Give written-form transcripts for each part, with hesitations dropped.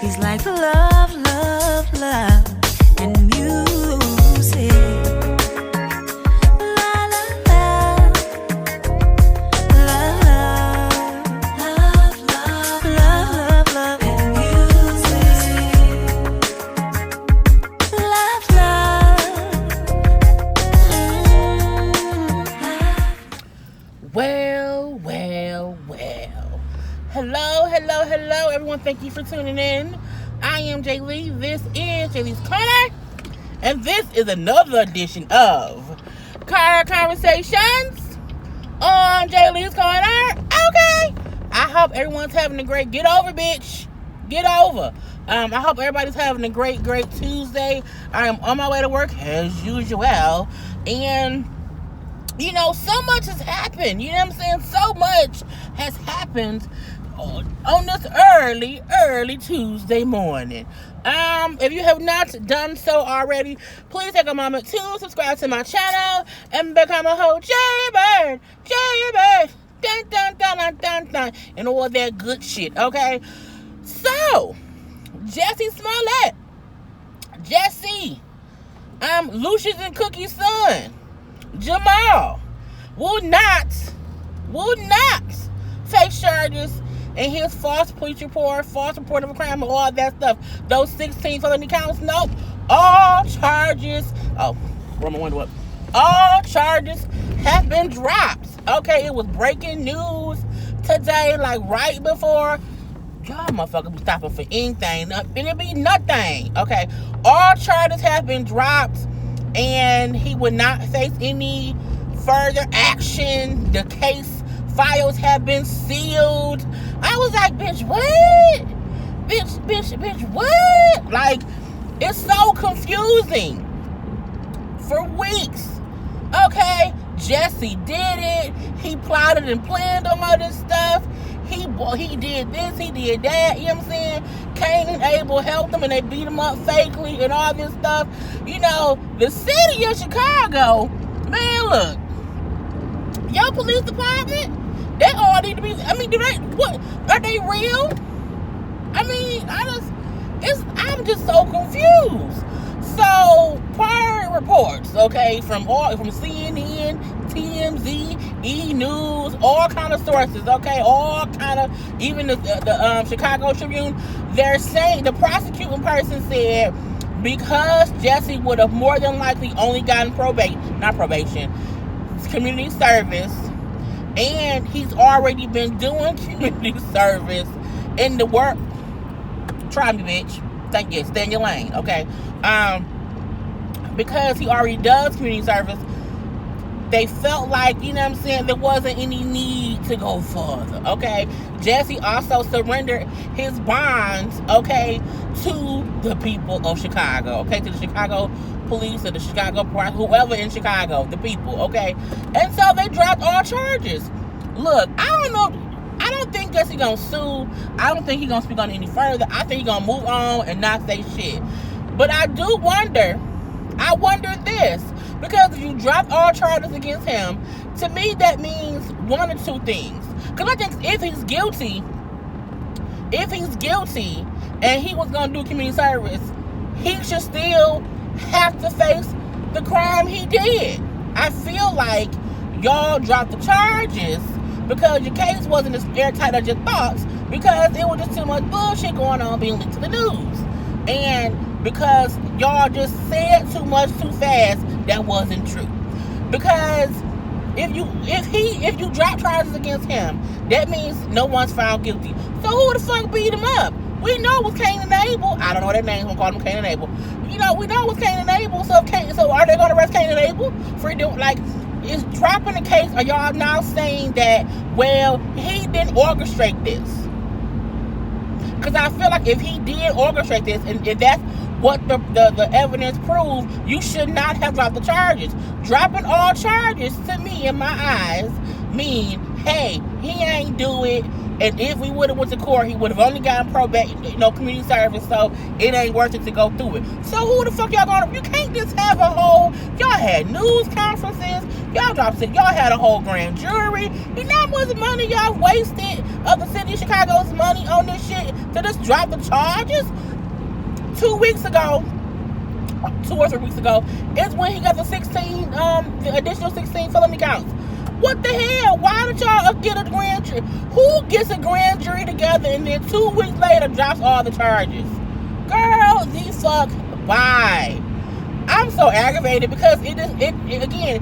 He's like love, love, love, and music. La la la, love, love, love, love, love, and music. Love, love. Well. Hello, everyone. Thank you for tuning in. I am Jay Lee. This is Jay Lee's Corner. And this is another edition of Car Conversations on Jay Lee's Corner. Okay. I hope everyone's having a great, get over, bitch. Get over. I hope everybody's having a great Tuesday. I am on my way to work as usual. And you know, so much has happened. You know what I'm saying? So much has happened on this early Tuesday morning. If you have not done so already, please take a moment to subscribe to my channel and become a whole Jaybird, dun dun dun dun dun dun, and all that good shit. Okay, so Jussie Smollett, Lucius and Cookie's son, Jamal will not face charges in his false police report, false report of a crime, and all that stuff. Those 16 felony counts, nope. All charges, all charges have been dropped. Okay, it was breaking news today, like right before. Y'all motherfuckers be stopping for anything, and it be nothing. Okay, all charges have been dropped, and he would not face any further action. The case files have been sealed. I was like, bitch, what? Bitch, what? Like, it's so confusing. For weeks. Okay, Jussie did it. He plotted and planned on all this stuff. He did this, he did that, you know what I'm saying? Cain and Abel helped him and they beat him up fakely and all this stuff. You know, the city of Chicago, man, look, your police department, they all need to be, what, are they real? I'm just so confused. So, prior reports, okay, from CNN, TMZ, E! News, all kind of sources, okay, all kind of, even the Chicago Tribune, they're saying, the prosecuting person said, because Jussie would have more than likely only gotten community service, and he's already been doing community service in the work. Try me, bitch. Thank you. Stay in your lane, okay? Because he already does community service, they felt like, you know what I'm saying, there wasn't any need to go further, okay? Jussie also surrendered his bonds, okay, to the people of Chicago, okay, to the Chicago police or the Chicago, whoever in Chicago, the people, okay? And so they dropped all charges. Look, I don't know. I don't think Jussie gonna sue. I don't think he's gonna speak on it any further. I think he's gonna move on and not say shit. But I do wonder. I wonder this, because if you drop all charges against him, to me that means one or two things. Because I think if he's guilty and he was gonna do community service, he should still have to face the crime he did. I feel like y'all dropped the charges because your case wasn't as airtight as your thoughts, because it was just too much bullshit going on being leaked to the news. And because y'all just said too much too fast that wasn't true. Because if you drop charges against him, that means no one's found guilty. So who the fuck beat him up? We know it was Cain and Abel. I don't know their names. I'm calling them Cain and Abel. You know, we know it was Cain and Abel. So are they going to arrest Cain and Abel for doing, like, is dropping the case? Are y'all now saying that, well, he didn't orchestrate this? Because I feel like if he did orchestrate this, and if that's what the evidence proves, you should not have dropped the charges. Dropping all charges, to me, in my eyes, mean, hey, he ain't do it. And if we would have went to court, he would have only gotten probation, community service, so it ain't worth it to go through it. So who the fuck y'all gonna, you can't just have a whole, y'all had news conferences, y'all dropped it, y'all had a whole grand jury, and that was money y'all wasted of the city of Chicago's money on this shit to just drop the charges? 2 weeks ago, 2 or 3 weeks ago, is when he got the additional 16 felony counts. What the hell? Why did y'all get a grand jury? Who gets a grand jury together and then 2 weeks later drops all the charges? Girl, the fuck, bye. I'm so aggravated because it again,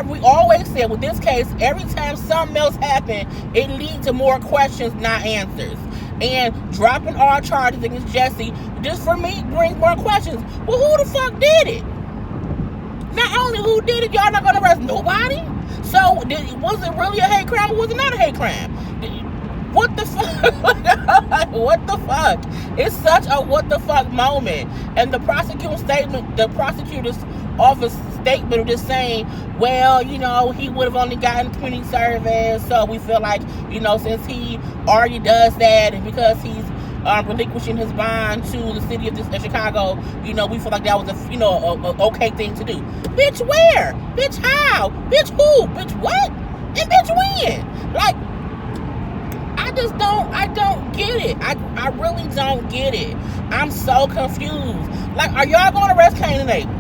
we always say with this case, every time something else happens, it leads to more questions, not answers. And dropping all charges against Jussie, just for me, brings more questions. Well, who the fuck did it? Not only who did it, y'all not gonna arrest nobody? So, was it really a hate crime or was it not a hate crime? What the fuck? What the fuck? It's such a what the fuck moment. And the prosecutor's office statement of just saying, well, you know, he would have only gotten community service, so we feel like, you know, since he already does that and because he's relinquishing his bond to the city of Chicago, you know, we feel like that was a okay thing to do. Bitch, where? Bitch, how? Bitch, who? Bitch, what? And bitch, when? Like, I don't get it. I really don't get it. I'm so confused. Like, are y'all going to arrest Cain and Abel?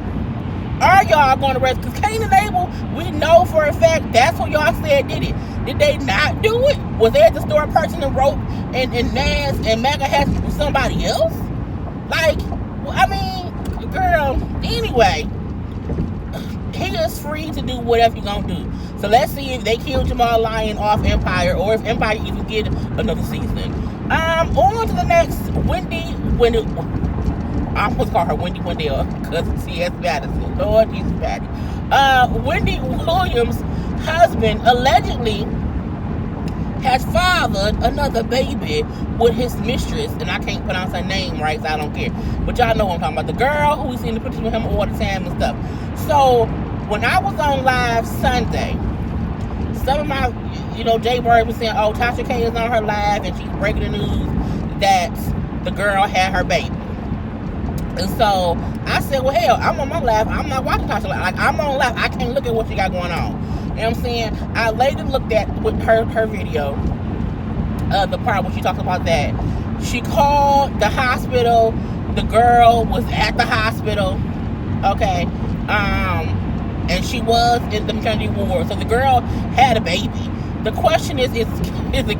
Are y'all going to arrest? Because Cain and Abel, we know for a fact that's what y'all said did it. Did they not do it? Was they at the store person and wrote and Nas and MAGA hats with somebody else? Like, I mean, girl, anyway, he is free to do whatever he's going to do. So let's see if they kill Jamal Lyon off Empire or if Empire even get another season. On to the next, Wendy, I almost call her Wendy Wendell because C.S. Madison. Lord Jesus Patty. Wendy Williams' husband allegedly has fathered another baby with his mistress, and I can't pronounce her name right, so I don't care. But y'all know what I'm talking about. The girl who we seen the pictures with him all the time and stuff. So when I was on live Sunday, some of my, Jay Bird was saying, oh, Tasha K is on her live and she's breaking the news that the girl had her baby. And so I said, well, hell, I'm on my live. I'm not watching Tasha live. Like, I'm on live. I can't look at what she got going on. You know what I'm saying? I later looked at with her video, the part where she talks about that. She called the hospital. The girl was at the hospital. Okay. And she was in the maternity ward. So the girl had a baby. The question is it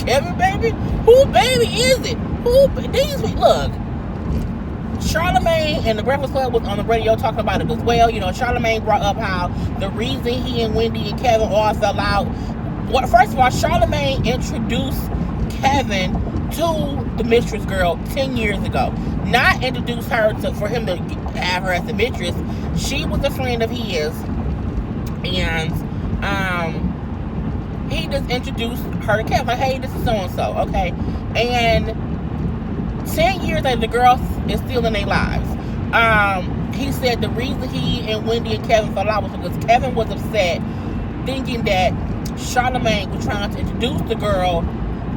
Kevin baby? Who baby is it? Look. Charlamagne and the Breakfast Club was on the radio talking about it as well. Charlamagne brought up how the reason he and Wendy and Kevin all fell out. Well, first of all, Charlamagne introduced Kevin to the mistress girl 10 years ago. Not introduced her for him to have her as a mistress. She was a friend of his. And he just introduced her to Kevin. Like, hey, this is so-and-so. Okay. And 10 years later, the girl is still in their lives. He said the reason he and Wendy and Kevin fell out was because Kevin was upset, thinking that Charlamagne was trying to introduce the girl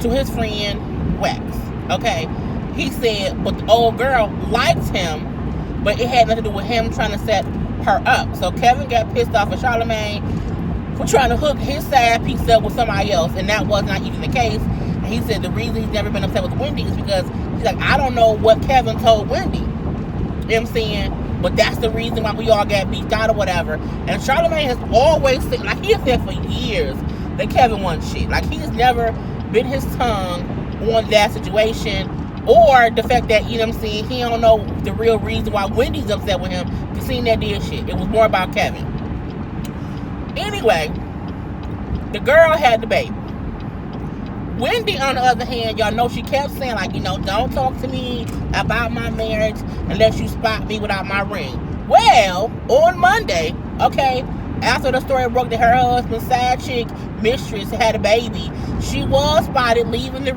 to his friend Wax. Okay, he said, but the old girl liked him, but it had nothing to do with him trying to set her up. So Kevin got pissed off at Charlamagne for trying to hook his side piece up with somebody else, and that was not even the case. And he said the reason he's never been upset with Wendy is because he's like, I don't know what Kevin told Wendy. You know what I'm saying? But that's the reason why we all got beat out or whatever. And Charlamagne has always said, like, he has said for years that Kevin wants shit. Like, he's never bit his tongue on that situation or the fact that, you know what I'm saying, he don't know the real reason why Wendy's upset with him for seeing that did shit. It was more about Kevin. Anyway, the girl had the baby. Wendy, on the other hand, y'all know she kept saying, like, don't talk to me about my marriage unless you spot me without my ring. Well, on Monday, okay, after the story broke that her husband's side chick mistress had a baby, she was spotted leaving the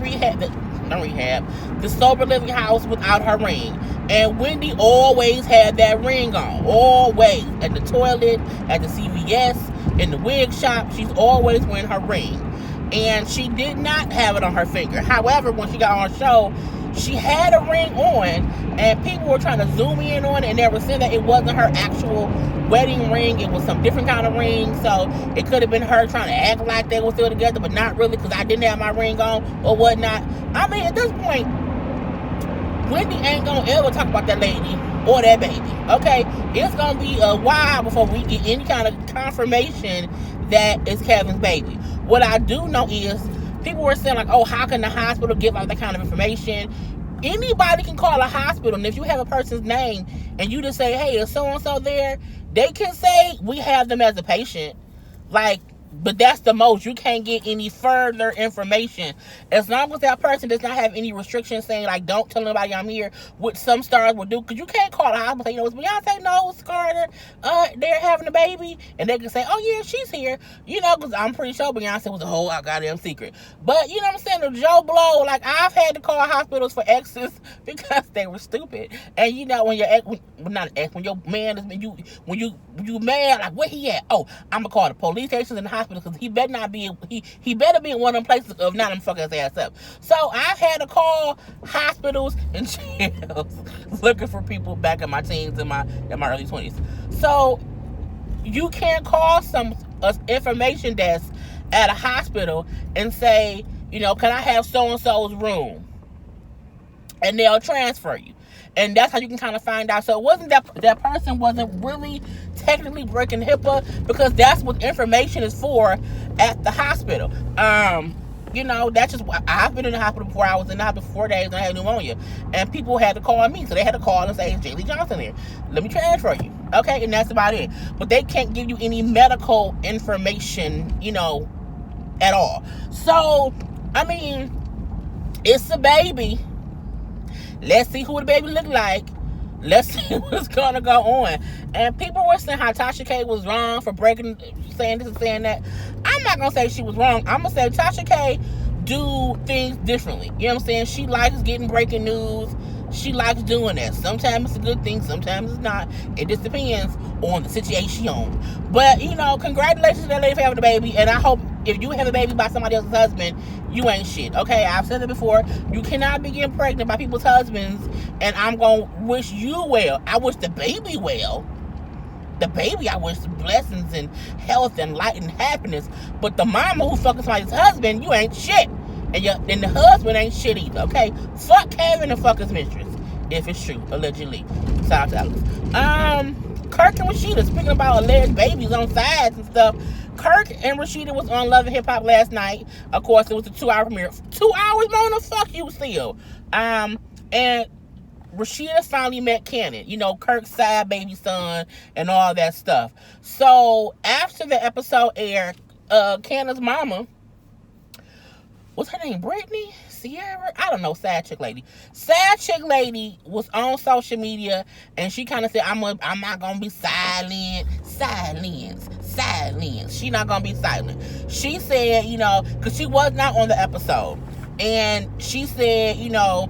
sober living house without her ring. And Wendy always had that ring on. Always. At the toilet, at the CVS, in the wig shop, she's always wearing her ring. And she did not have it on her finger. However, when she got on show, she had a ring on, and people were trying to zoom in on it, and they were saying that it wasn't her actual wedding ring. It was some different kind of ring, so it could have been her trying to act like they were still together, but not really, because I didn't have my ring on or whatnot. I mean, at this point, Wendy ain't gonna ever talk about that lady or that baby, okay? It's gonna be a while before we get any kind of confirmation that it's Kevin's baby. What I do know is people were saying, like, oh, how can the hospital give out that kind of information? Anybody can call a hospital, and if you have a person's name and you just say, hey, is so-and-so there, they can say we have them as a patient. Like, but that's the most. You can't get any further information. As long as that person does not have any restrictions saying, like, don't tell anybody I'm here, which some stars will do. Because you can't call the hospital and say, you know, it's Beyonce knows Carter, they're having a baby. And they can say, oh, yeah, she's here. You know, because I'm pretty sure Beyonce was a whole goddamn secret. But, you know what I'm saying? The Joe Blow, like, I've had to call hospitals for exes because they were stupid. And, you know, when your ex, not an ex, when your man is, when you mad, like, where he at? Oh, I'm going to call the police stations and the hospital, because he better not be, he better be in one of them places of not him fucking his ass up. So I've had to call hospitals and jails looking for people back in my teens and my early 20s. So you can't call some information desk at a hospital and say, you know, can I have so-and-so's room? And they'll transfer you. And that's how you can kind of find out. So it wasn't that person wasn't really technically breaking HIPAA, because that's what information is for at the hospital. You know, that's just, I've been in the hospital before. I was in the hospital for 4 days and I had pneumonia. And people had to call me. So they had to call and say, is Jaylee Johnson here? Let me transfer you. Okay, and that's about it. But they can't give you any medical information, you know, at all. So, I mean, it's a baby. Let's see who the baby look like. Let's see what's gonna go on. And people were saying how Tasha K was wrong for saying this and saying that. I'm not gonna say she was wrong. I'm gonna say Tasha K do things differently. You know what I'm saying? She likes getting breaking news. She likes doing that. Sometimes it's a good thing, sometimes it's not. It just depends on the situation. But, you know, congratulations to that lady for having a baby. And I hope if you have a baby by somebody else's husband, you ain't shit. Okay, I've said it before. You cannot be getting pregnant by people's husbands. And I'm going to wish you well. I wish the baby well. The baby, I wish blessings and health and light and happiness. But the mama who fucking somebody's husband, you ain't shit. And the husband ain't shit either, okay? Fuck Kevin and fuck his mistress. If it's true, allegedly. Shout out to Alex. Kirk and Rasheeda, speaking about alleged babies on sides and stuff. Kirk and Rasheeda was on Love and Hip Hop last night. Of course, it was a 2-hour premiere. 2 hours, Mona? Fuck you still. And Rasheeda finally met Cannon, you know, Kirk's side baby son and all that stuff. So after the episode aired, Cannon's mama, what's her name? Brittany? Sierra? I don't know. Sad chick lady. Sad chick lady was on social media and she kind of said, I'm not going to be silent. Silence. She not going to be silent. She said, you know, because she was not on the episode. And she said, you know,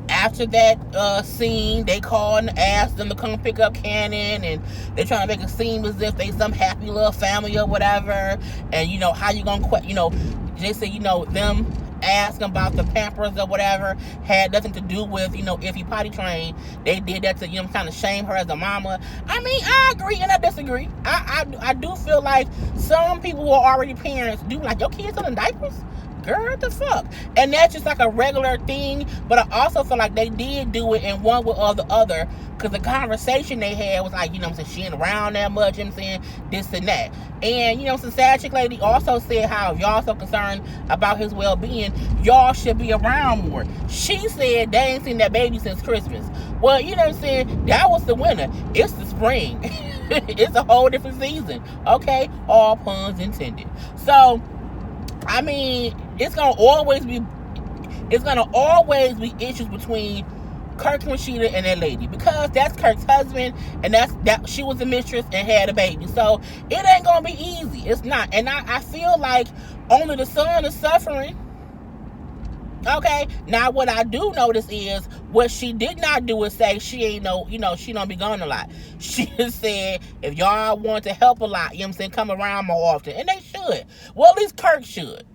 after that scene, they called and asked them to come pick up Cannon, and they're trying to make it seem as if they some happy little family or whatever. And, you know, how you going to, you know, they said, you know, them asking about the Pampers or whatever had nothing to do with, you know, if he potty trained. They did that to, you know, kind of shame her as a mama. I mean, I agree and I disagree. I do feel like some people who are already parents do like, your kids still in diapers? Girl, what the fuck? And that's just like a regular thing. But I also feel like they did do it in one with the other, because the conversation they had was like, you know what I'm saying, she ain't around that much, you know what I'm saying, this and that. And, you know, some sad chick lady also said how if y'all so concerned about his well-being, y'all should be around more. She said they ain't seen that baby since Christmas. Well, you know what I'm saying, that was the winter. It's the spring. It's a whole different season. Okay? All puns intended. So, I mean, it's gonna always be issues between Kirk and Rasheeda and that lady, because that's Kirk's husband, and that she was a mistress and had a baby. So it ain't gonna be easy. It's not. And I feel like only the son is suffering. Okay, now what I do notice is what she did not do is say she ain't no, she don't be gone a lot. She just said if y'all want to help a lot, come around more often, and they should. Well, at least Kirk should.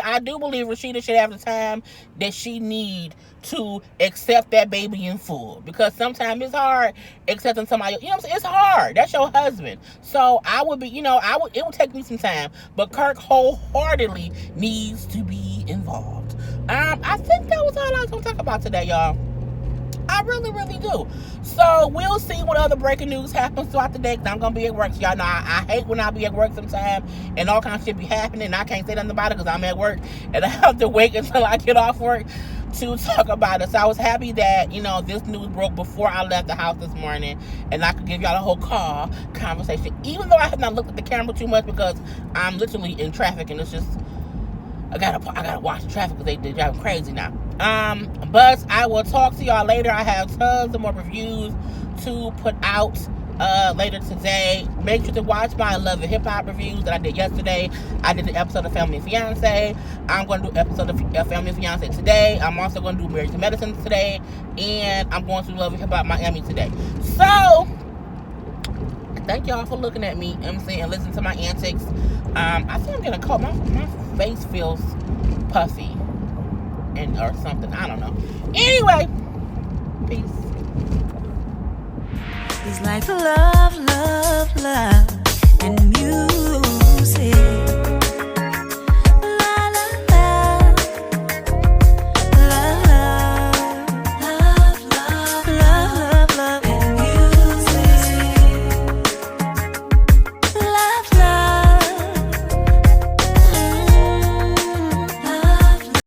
I do believe Rasheeda should have the time that she need to accept that baby in full, because sometimes it's hard accepting somebody. It's hard. That's your husband. So I would be, it would take me some time, but Kirk wholeheartedly needs to be involved. I think that was all I was going to talk about today, y'all. I really, really do. So we'll see what other breaking news happens throughout the day, because I'm going to be at work. So y'all know I hate when I be at work sometime and all kinds of shit be happening and I can't say nothing about it because I'm at work and I have to wait until I get off work to talk about it. So I was happy that, this news broke before I left the house this morning and I could give y'all a whole call conversation, even though I have not looked at the camera too much because I'm literally in traffic and it's just, I gotta watch the traffic because they drive crazy now. But I will talk to y'all later. I have tons of more reviews to put out later today. Make sure to watch my Love and Hip Hop reviews that I did yesterday. I did the episode of Family and Fiance. I'm going to do an episode of Family and Fiance today. I'm also going to do Marriage to Medicine today. And I'm going to Love and Hip Hop Miami today. So, thank y'all for looking at me, and listening to my antics. I think I'm getting cold. My face feels puffy or something. I don't know. Anyway, peace. It's like love, love, love.